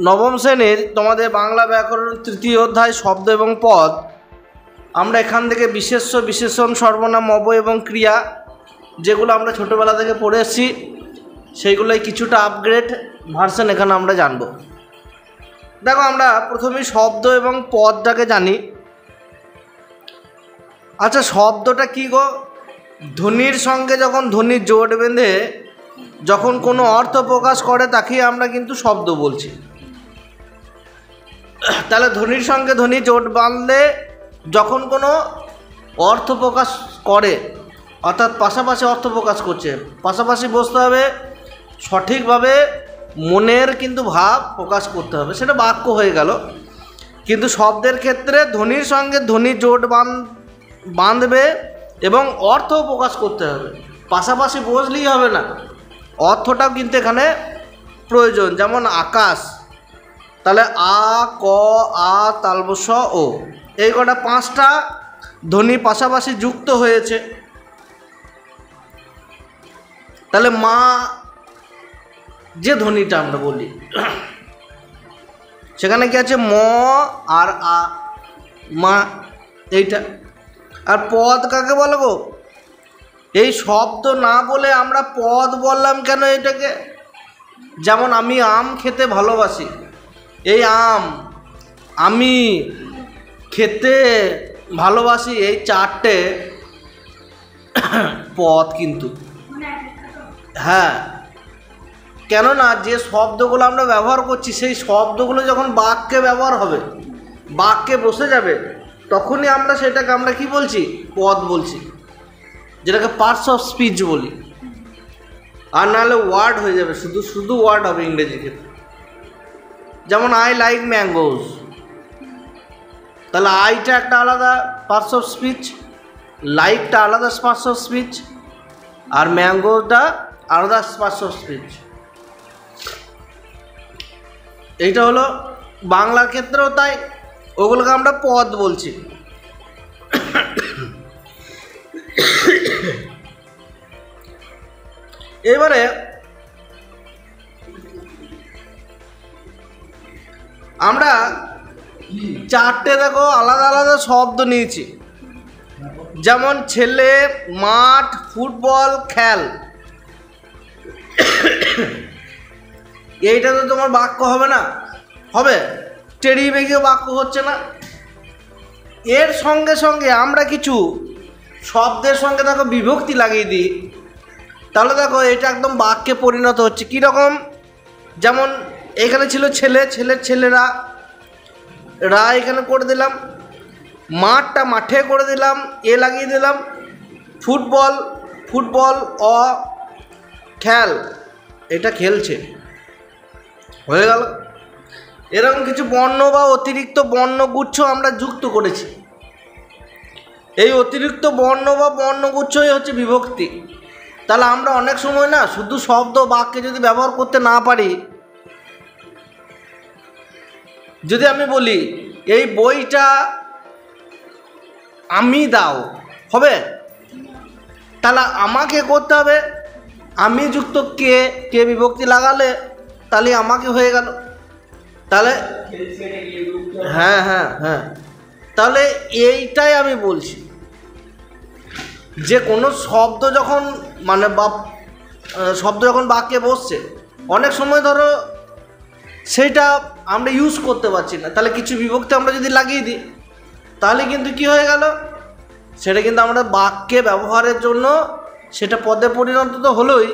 নবম শ্রেণীর তোমাদের বাংলা ব্যাকরণ তৃতীয় অধ্যায় শব্দ এবং পদ। আমরা এখান থেকে বিশেষ্য, বিশেষণ, সর্বনাম, অব্যয় এবং ক্রিয়া যেগুলো আমরা ছোটোবেলা থেকে পড়ে এসেছি সেইগুলোই কিছুটা আপগ্রেড ভার্সন এখানে আমরা জানব। দেখো, আমরা প্রথমেই শব্দ এবং পদটাকে জানি। আচ্ছা, শব্দটা কী গো? ধ্বনির সঙ্গে যখন ধ্বনির জোট বেঁধে যখন কোনো অর্থ প্রকাশ করে তাকেই আমরা কিন্তু শব্দ বলছি। তাহলে ধ্বনির সঙ্গে ধ্বনি জোট বাঁধলে যখন কোনো অর্থ প্রকাশ করে, অর্থাৎ পাশাপাশি অর্থ প্রকাশ করছে, পাশাপাশি বসতে হবে, সঠিকভাবে মনের কিন্তু ভাব প্রকাশ করতে হবে, সেটা বাক্য হয়ে গেল। কিন্তু শব্দের ক্ষেত্রে ধ্বনির সঙ্গে ধ্বনি জোট বাঁধবে এবং অর্থও প্রকাশ করতে হবে, পাশাপাশি বসলেই হবে না, অর্থটাও কিন্তু এখানে প্রয়োজন। যেমন আকাশ, তাহলে আ, ক, আ, তালবস্য, ও, এই কটা পাঁচটা ধ্বনি পাশাপাশি যুক্ত হয়েছে। তাহলে মা যে ধ্বনিটা আমরা বলি সেখানে কি আছে? ম আর আ, মা, এইটা। আর পদ কাকে বলে গো? এই শব্দ না বলে আমরা পদ বললাম কেন এটাকে? যেমন আমি আম খেতে ভালোবাসি, এই আম, আমি খেতে ভালোবাসি, এই চারটে পদ কিন্তু। হ্যাঁ, কেননা যে শব্দগুলো আমরা ব্যবহার করছি সেই শব্দগুলো যখন বাক্যে ব্যবহার হবে, বাক্যে বসে যাবে, তখনই আমরা সেটাকে আমরা কি বলছি? পদ বলছি, যেটাকে পার্টস অফ স্পিচ বলি। আর নাহলে ওয়ার্ড হয়ে যাবে, শুধু শুধু ওয়ার্ড হবে ইংরেজি ক্ষেত্রে। যেমন আই লাইক ম্যাঙ্গোজ, তাহলে আইটা একটা আলাদা পার্টস অফ স্পিচ, লাইকটা আলাদা পার্টস অফ স্পিচ, আর ম্যাঙ্গোটা আলাদা পার্টস অফ স্পিচ। এইটা হলো বাংলার ক্ষেত্রেও তাই, ওগুলোকে আমরা পদ বলছি। এবারে আমরা চারটে দেখো আলাদা আলাদা শব্দ নিয়েছি। যেমন ছেলে, মাঠ, ফুটবল, খেল। এইটা তো তোমার বাক্য হবে না, হবে? টেরি বেগে বাক্য হচ্ছে না। এর সঙ্গে সঙ্গে আমরা কিছু শব্দের সঙ্গে দেখো বিভক্তি লাগিয়ে দিই, তাহলে দেখো এটা একদম বাক্যে পরিণত হচ্ছে। কীরকম? যেমন এখানে ছিল ছেলে, ছেলের ছেলেরা, রা এখানে করে দিলাম, মাঠটা মাঠে করে দিলাম, এ লাগিয়ে দিলাম, ফুটবল, ফুটবল, অ, খেল, এটা খেলছে, হয়ে গেল। এরকম কিছু বর্ণ বা অতিরিক্ত বর্ণগুচ্ছ আমরা যুক্ত করেছি। এই অতিরিক্ত বর্ণ বা বর্ণগুচ্ছই হচ্ছে বিভক্তি। তাহলে আমরা অনেক সময় না শুধু শব্দ বাক্যে যদি ব্যবহার করতে না পারি, যদি আমি বলি এই বইটা আমি দাও, হবে? তাহলে আমাকে করতে হবে, আমি যুক্ত কে, কে বিভক্তি লাগালে তাহলে আমাকে হয়ে গেল। তাহলে হ্যাঁ হ্যাঁ হ্যাঁ, তাহলে এইটাই আমি বলছি যে কোনো শব্দ যখন মানে শব্দ যখন বাক্যে বসছে, অনেক সময় ধরো সেইটা আমরা ইউজ করতে পারছি না, তাহলে কিছু বিভক্তি আমরা যদি লাগিয়ে দিই তাহলে কিন্তু কি হয়ে গেল? সেটা কিন্তু আমরা বাক্যে ব্যবহারের জন্য সেটা পদে পরিণত তো হলোই,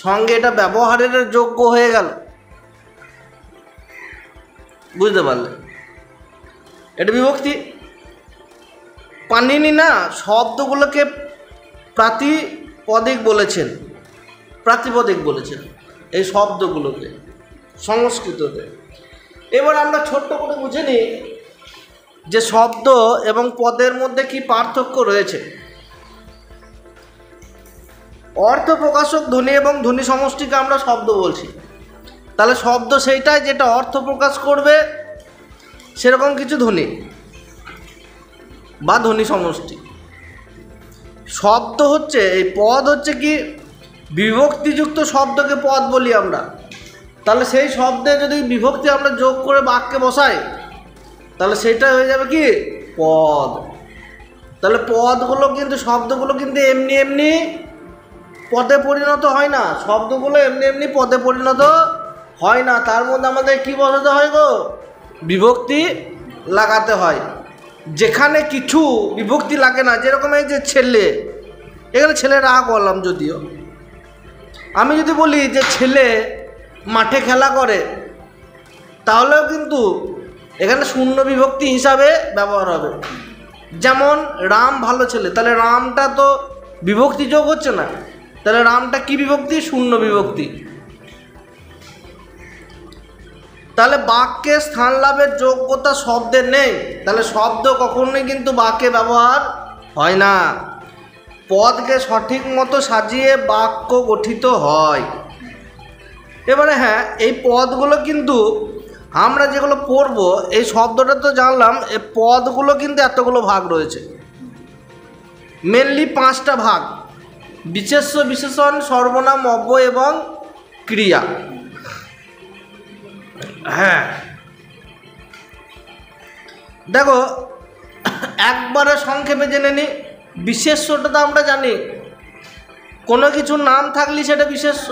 সঙ্গে এটা ব্যবহারের যোগ্য হয়ে গেল। বুঝতে পারলে? এটা বিভক্তি। পানিনি না শব্দগুলোকে প্রাতিপদিক বলেছেন, প্রাতিপদিক বলেছেন এই শব্দগুলোকে সংস্কৃততে। এবার আমরা ছোট্ট করে বুঝে নিই যে শব্দ এবং পদের মধ্যে কি পার্থক্য রয়েছে। অর্থ প্রকাশক ধ্বনি এবং ধ্বনি সমষ্টিকে আমরা শব্দ বলছি। তাহলে শব্দ সেইটাই যেটা অর্থ প্রকাশ করবে, সেরকম কিছু ধ্বনি বা ধ্বনি সমষ্টি। শব্দ হচ্ছে, এই পদ হচ্ছে কি বিভক্তিযুক্ত শব্দকে পদ বলি আমরা। তাহলে সেই শব্দে যদি বিভক্তি আমরা যোগ করে বাক্যে বসাই তাহলে সেটা হয়ে যাবে কি পদ। তাহলে পদগুলো কিন্তু শব্দগুলো কিন্তু এমনি এমনি পদে পরিণত হয় না, শব্দগুলো এমনি এমনি পদে পরিণত হয় না, তার মধ্যে আমাদের কি বসাতে হয় গো, বিভক্তি লাগাতে হয়। যেখানে কিছু বিভক্তি লাগে না, যেরকম এই যে ছেলে, এখানে ছেলে রাগ করলাম, যদিও আমি যদি বলি যে ছেলে মাঠে খেলা করে তাহলেও কিন্তু এখানে শূন্য বিভক্তি হিসাবে ব্যবহার হবে। যেমন রাম ভালো ছেলে, তাহলে রামটা তো বিভক্তি যোগ হচ্ছে না, তাহলে রামটা কি বিভক্তি, শূন্য বিভক্তি। তাহলে বাক্যে স্থান লাভের যোগ্যতা শব্দের নেই, তাহলে শব্দ কখনোই কিন্তু বাক্যে ব্যবহার হয় না। পদকে সঠিক মতো সাজিয়ে বাক্য গঠিত হয়। এবারে হ্যাঁ, এই পদগুলো কিন্তু আমরা যেগুলো পড়বো, এই শব্দটা তো জানলাম, এই পদগুলো কিন্তু এতগুলো ভাগ রয়েছে, মেনলি 5টা ভাগ: বিশেষ্য, বিশেষণ, সর্বনাম, অব্যয় এবং ক্রিয়া। হ্যাঁ দেখো, একবারে সংক্ষেপে জেনে নিই। বিশেষ্যটা তো আমরা জানি, কোনো কিছুর নাম থাকলে সেটা বিশেষ্য,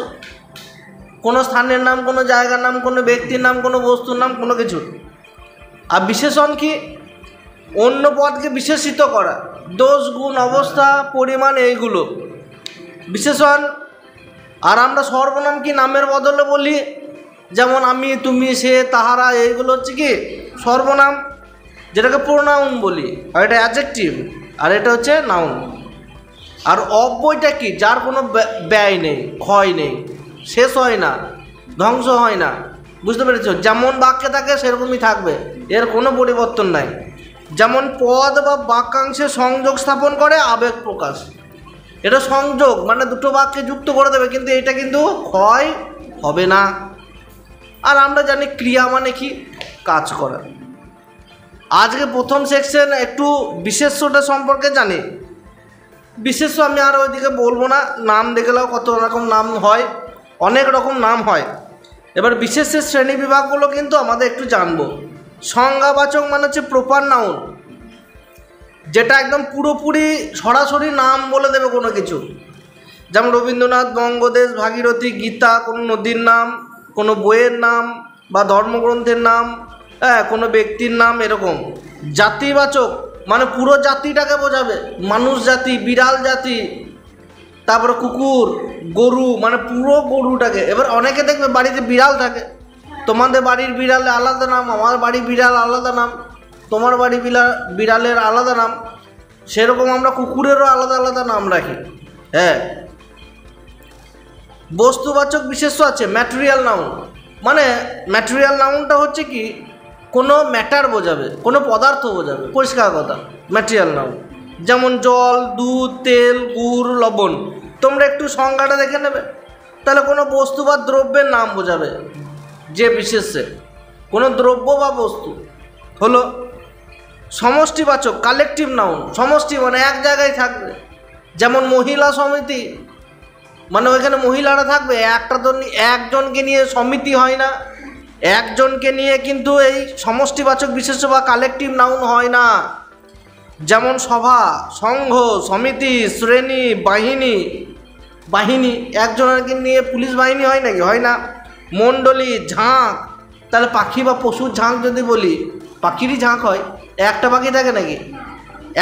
কোনো স্থানের নাম, কোনো জায়গার নাম, কোনো ব্যক্তির নাম, কোনো বস্তুর নাম, কোনো কিছুর। আর বিশেষণ কি, অন্য পদকে বিশেষিত করা, দোষ, গুণ, অবস্থা, পরিমাণ, এইগুলো বিশেষণ। আর আমরা সর্বনাম কি, নামের বদলে বলি, যেমন আমি, তুমি, সে, তাহারা, এইগুলো হচ্ছে কি সর্বনাম, যেটাকে প্রোনাউন বলি, আর এটা অ্যাডজেক্টিভ, আর এটা হচ্ছে নাউন। আর অব্যয়টা কি, যার কোনো ব্যয় নেই, ক্ষয় নেই, শেষ হয় না, ধ্বংস হয় না, বুঝতে পেরেছ? যেমন বাক্যে থাকে সেরকমই থাকবে, এর কোনো পরিবর্তন নাই। যেমন পদ বা বাক্যাংশে সংযোগ স্থাপন করে আবেগ প্রকাশ, এটা সংযোগ মানে দুটো বাক্যে যুক্ত করে দেবে, কিন্তু এটা কিন্তু ক্ষয় হবে না। আর আমরা জানি ক্রিয়া মানে কি, কাজ করা। আজকে প্রথম সেকশন একটু বিশেষ্যটা সম্পর্কে জানি। বিশেষ্য আমি আর ওইদিকে বলবো না, নাম দেখলেও কত রকম নাম হয়, অনেক রকম নাম হয়। এবার বিশেষ্যের শ্রেণী বিভাগগুলো কিন্তু আমাদের একটু জানবো। সংজ্ঞাবাচক মানে হচ্ছে প্রপার নাউন, যেটা একদম পুরোপুরি সরাসরি নাম বলে দেবে কোনো কিছু, যেমন রবীন্দ্রনাথ, বঙ্গদেশ, ভাগীরথী, গীতা, কোনো নদীর নাম, কোনো বইয়ের নাম বা ধর্মগ্রন্থের নাম, হ্যাঁ, কোনো ব্যক্তির নাম, এরকম। জাতিবাচক মানে পুরো জাতিটাকে বোঝাবে, মানুষ জাতি, বিড়াল জাতি, তারপরে কুকুর, গরু মানে পুরো গরুটাকে। এবার অনেকে দেখবে বাড়িতে বিড়াল থাকে, তোমাদের বাড়ির বিড়ালে আলাদা নাম, আমার বাড়ির বিড়াল আলাদা নাম, তোমার বাড়ি বিড়ালের আলাদা নাম, সেরকম আমরা কুকুরেরও আলাদা আলাদা নাম রাখি। হ্যাঁ, বস্তুবাচক বিশেষ্য আছে, ম্যাটেরিয়াল নাউন। মানে ম্যাটেরিয়াল নাউনটা হচ্ছে কি, কোনো ম্যাটার বোঝাবে, কোনো পদার্থ বোঝাবে, পরিষ্কার কথা, ম্যাটেরিয়াল নাউন। যেমন জল, দুধ, তেল, গুড়, লবণ, তোমরা একটু সংজ্ঞাটা দেখে নেবে, তাহলে কোনো বস্তু বা দ্রব্যের নাম বোঝাবে যে বিশেষ্যে, কোনো দ্রব্য বা বস্তু হলো। সমষ্টিবাচক কালেকটিভ নাউন, সমষ্টি মানে এক জায়গায় থাকবে, যেমন মহিলা সমিতি, মানে ওইখানে মহিলারা থাকবে, একটা তো একজনকে নিয়ে সমিতি হয় না, একজনকে নিয়ে কিন্তু এই সমষ্টিবাচক বিশেষ্য বা কালেকটিভ নাউন হয় না। যেমন সভা, সংঘ, সমিতি, শ্রেণী, বাহিনী, বাহিনী একজনকে নিয়ে পুলিশ বাহিনী হয় নাকি, হয় না। মণ্ডলী, ঝাঁক, তাহলে পাখি বা পশুর ঝাঁক যদি বলি, পাখিরই ঝাঁক হয়, একটা পাখি থাকে নাকি,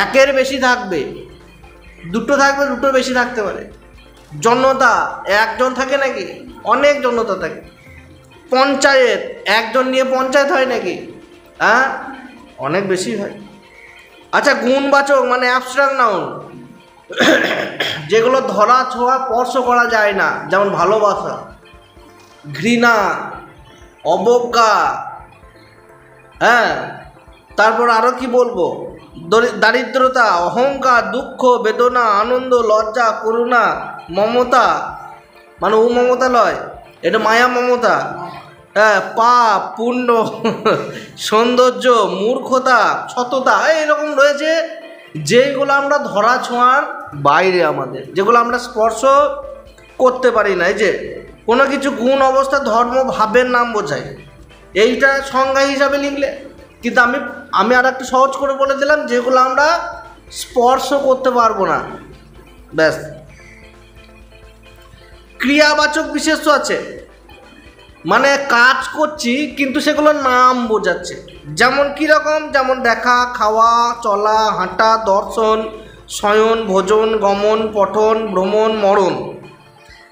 একের বেশি থাকবে, দুটো থাকবে, দুটো বেশি থাকতে পারে। জনতা, একজন থাকে নাকি, অনেক জনতা থাকে। পঞ্চায়েত, একজন নিয়ে পঞ্চায়েত হয় নাকি, হ্যাঁ, অনেক বেশি হয়। আচ্ছা, গুণবাচক মানে অ্যাবস্ট্রাক্ট নাউন, যেগুলো ধরা ছোঁয়া স্পর্শ করা যায় না, যেমন ভালোবাসা, ঘৃণা, অবজ্ঞা, হ্যাঁ, তারপর আরও কি বলবো, দারিদ্রতা, অহংকার, দুঃখ, বেদনা, আনন্দ, লজ্জা, করুণা, মমতা মানে ও মমতা লয়, এটা মায়া মমতা, হ্যাঁ, পাপ, পুণ্য, সৌন্দর্য, মূর্খতা, সততা, এইরকম রয়েছে যেগুলো আমরা ধরা ছোঁয়ার বাইরে, আমাদের যেগুলো আমরা স্পর্শ করতে পারি না। এই যে কোনো কিছু গুণ, অবস্থা, ধর্ম, ভাবের নাম বোঝায়। এইটা সংজ্ঞা হিসাবে লিখলে। কিন্তু আমি আর একটু সহজ করে বলে দিলাম, যেগুলো আমরা স্পর্শ করতে পারবো না, ব্যাস। ক্রিয়াবাচক বিশেষ্য আছে, মানে কাজ করছি কিন্তু সেগুলোর নাম বোঝাচ্ছে। যেমন কীরকম? যেমন দেখা, খাওয়া, চলা, হাঁটা, দর্শন, শয়ন, ভোজন, গমন, পঠন, ভ্রমণ, মরণ।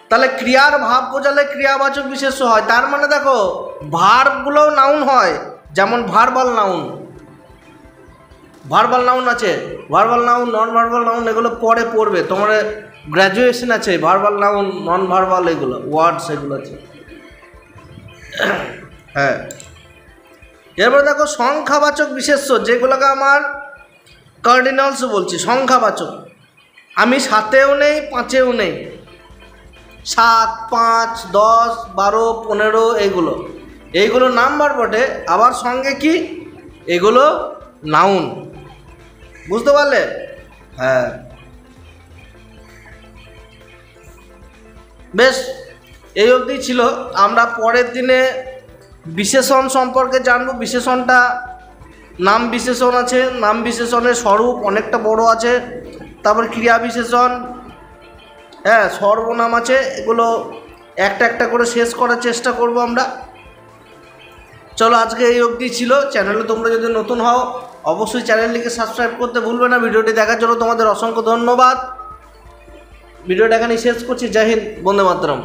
তাহলে ক্রিয়ার ভাব বোঝালে ক্রিয়াবাচক বিশেষ্য হয়। তার মানে দেখো, ভার্বগুলোও নাউন হয়, যেমন ভার্বাল নাউন। ভার্বাল নাউন আছে, verbal noun, non verbal noun, এগুলো পরে পড়বে, তোমার গ্র্যাজুয়েশন আছে ভার্বাল নাউন, নন ভার্বাল, এগুলো ওয়ার্ডস, এগুলো আছে। হ্যাঁ, এরপরে দেখো সংখ্যাবাচক বিশেষ্য, যেগুলোকে আমার কার্ডিনালস বলছি, সংখ্যাবাচক। আমি 7-এও নেই, 5-এও নেই। 7, 5, 10, 12, 15, এইগুলো নাম্বার বটে, আবার সঙ্গে কি এগুলো নাউন। বুঝতে পারলে? হ্যাঁ, বেশ, এই অবধি ছিল। আমরা পরের দিনে বিশেষণ সম্পর্কে জানবো। বিশেষণটা, নাম বিশেষণ আছে, নাম বিশেষণের স্বরূপ অনেকটা বড় আছে। তারপর ক্রিয়া বিশেষণ, হ্যাঁ, সর্বনাম আছে। এগুলো একটা একটা করে শেষ করার চেষ্টা করব আমরা। চলো, আজকে এই অবধি ছিল। চ্যানেলে তোমরা যদি নতুন হও, অবশ্যই চ্যানেলটিকে সাবস্ক্রাইব করতে ভুলবে না। ভিডিওটি দেখার জন্য তোমাদের অসংখ্য ধন্যবাদ। ভিডিওটা এখানেই শেষ করছি। জয় হিন্দ, বন্দে মাতরম।